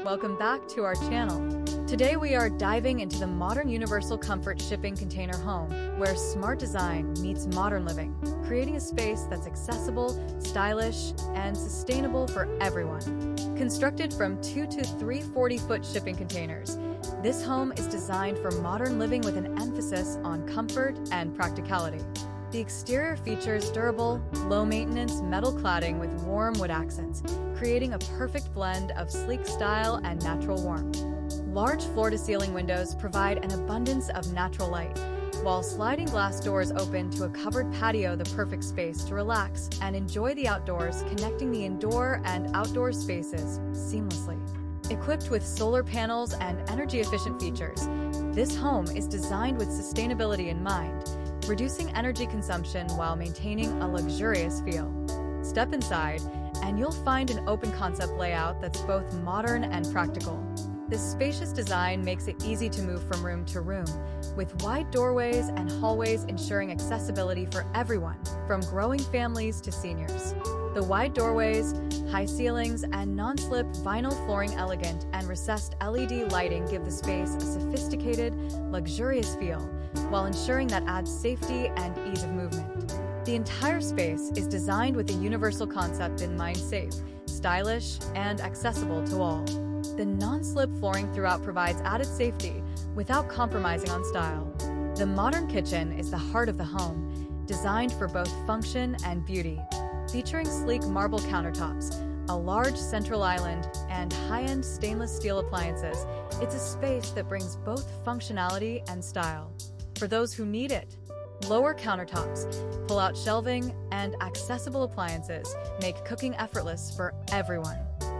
welcome back to our channel. Today we are diving into the modern universal comfort shipping container home, where smart design meets modern living, creating a space that's accessible, stylish, and sustainable for everyone. Constructed from 2 to 3 40-foot shipping containers, this home is designed for modern living with an emphasis on comfort and practicality. The exterior features durable, low-maintenance metal cladding with warm wood accents, creating a perfect blend of sleek style and natural warmth. Large floor-to-ceiling windows provide an abundance of natural light, while sliding glass doors open to a covered patio the perfect space to relax and enjoy the outdoors, connecting the indoor and outdoor spaces seamlessly. Equipped with solar panels and energy-efficient features, this home is designed with sustainability in mind, reducing energy consumption while maintaining a luxurious feel. Step inside, and you'll find an open-concept layout that's both modern and practical. This spacious design makes it easy to move from room to room, with wide doorways and hallways ensuring accessibility for everyone, from growing families to seniors. The wide doorways, high ceilings, and non-slip vinyl flooring, elegant and recessed LED lighting give the space a sophisticated, luxurious feel, while ensuring that adds safety and ease of movement. The entire space is designed with a universal concept in mind: safe, stylish, and accessible to all. The non-slip flooring throughout provides added safety without compromising on style. The modern kitchen is the heart of the home, designed for both function and beauty. Featuring sleek marble countertops, a large central island, and high-end stainless steel appliances, it's a space that brings both functionality and style. For those who need it, lower countertops, pull-out shelving, and accessible appliances make cooking effortless for everyone.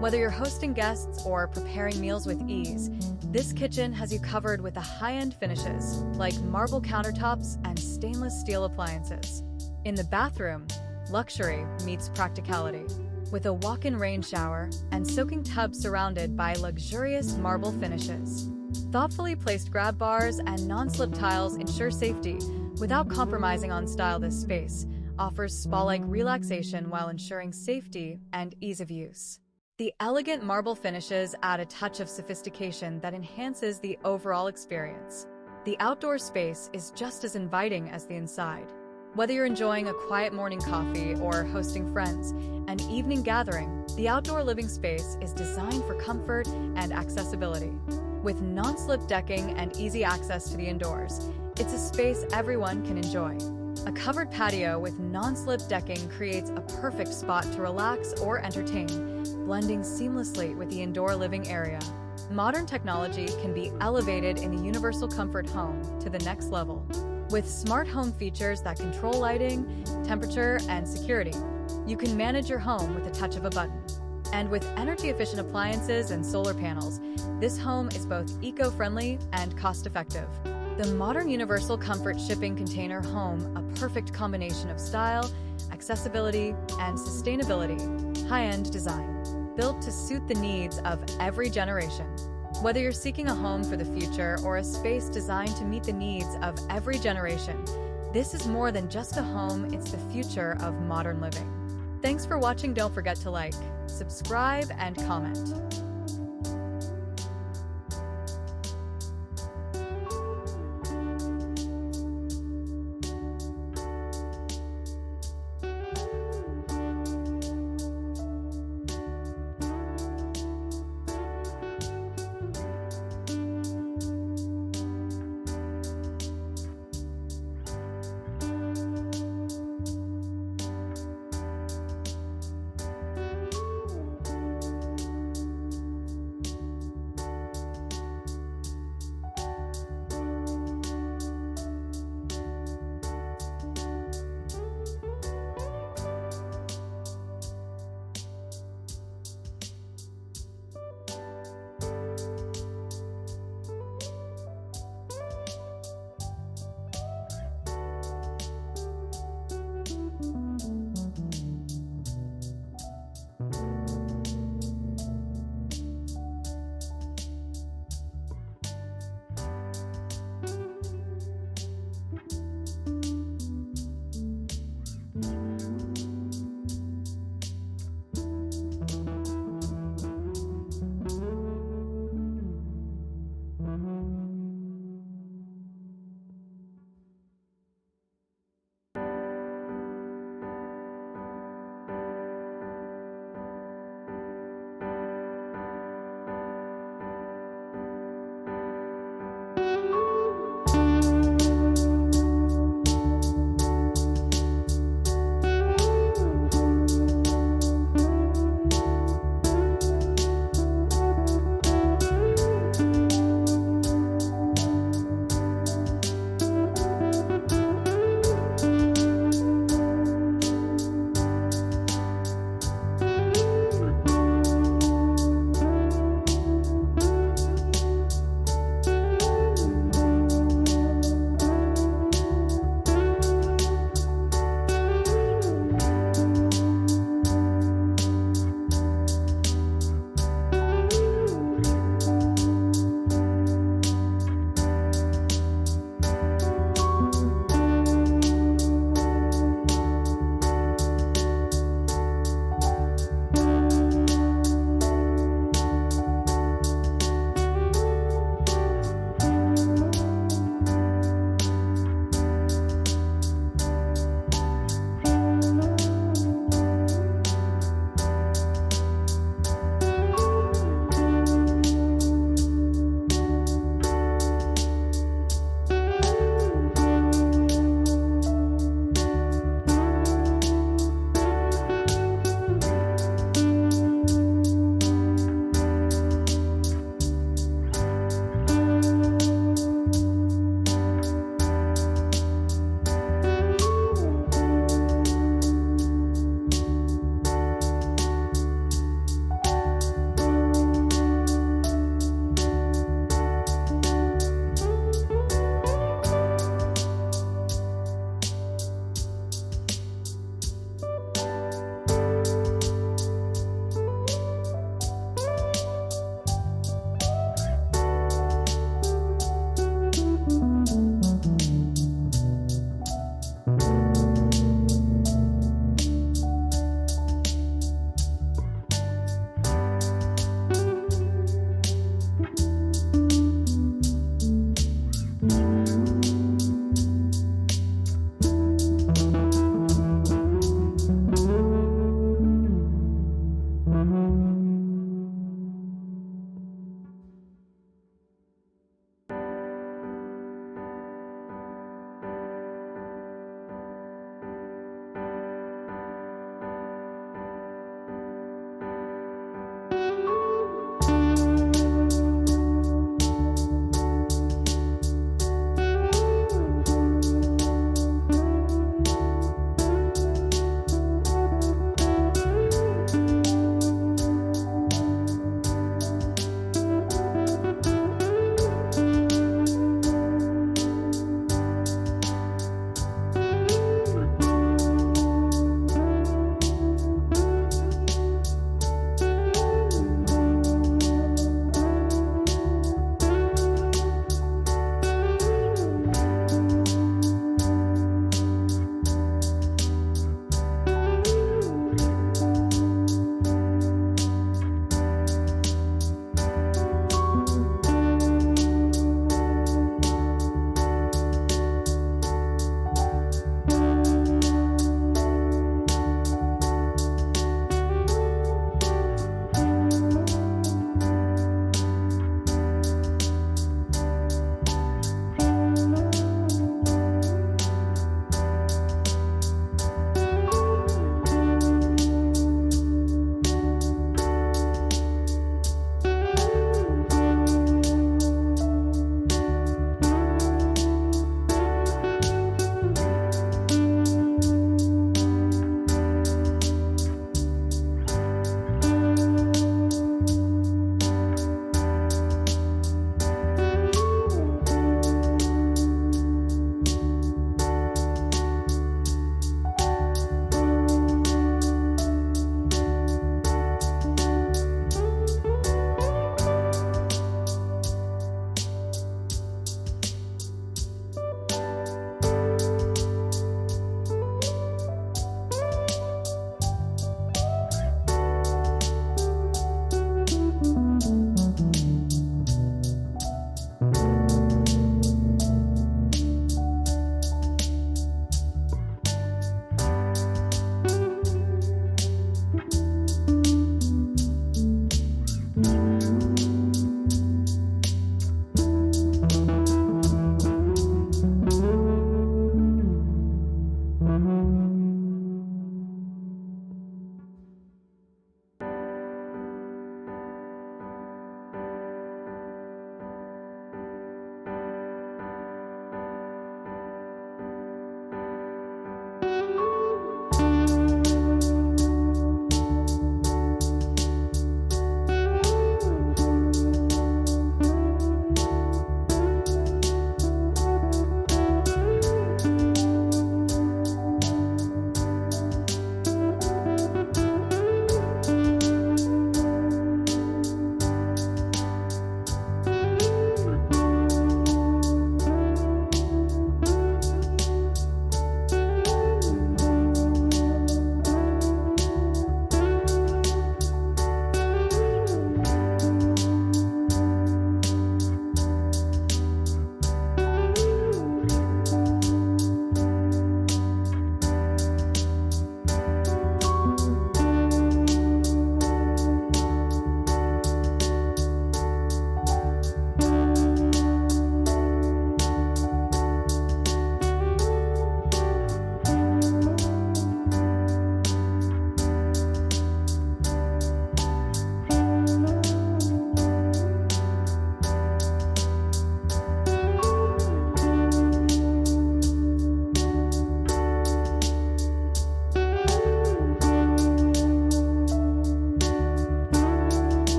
Whether you're hosting guests or preparing meals with ease, this kitchen has you covered with the high-end finishes like marble countertops and stainless steel appliances. In the bathroom, luxury meets practicality, with a walk-in rain shower and soaking tub surrounded by luxurious marble finishes. Thoughtfully placed grab bars and non-slip tiles ensure safety without compromising on style. This space offers spa-like relaxation while ensuring safety and ease of use. The elegant marble finishes add a touch of sophistication that enhances the overall experience. The outdoor space is just as inviting as the inside. Whether you're enjoying a quiet morning coffee or hosting friends, an evening gathering, the outdoor living space is designed for comfort and accessibility. With non-slip decking and easy access to the indoors, it's a space everyone can enjoy. A covered patio with non-slip decking creates a perfect spot to relax or entertain, blending seamlessly with the indoor living area. Modern technology can be elevated in a universal comfort home to the next level. With smart home features that control lighting, temperature, and security, you can manage your home with the touch of a button. And with energy-efficient appliances and solar panels, this home is both eco-friendly and cost-effective. The modern universal comfort shipping container home, a perfect combination of style, accessibility, and sustainability. High-end design, built to suit the needs of every generation. Whether you're seeking a home for the future or a space designed to meet the needs of every generation, this is more than just a home, it's the future of modern living. Thanks for watching. Don't forget to like, subscribe, and comment.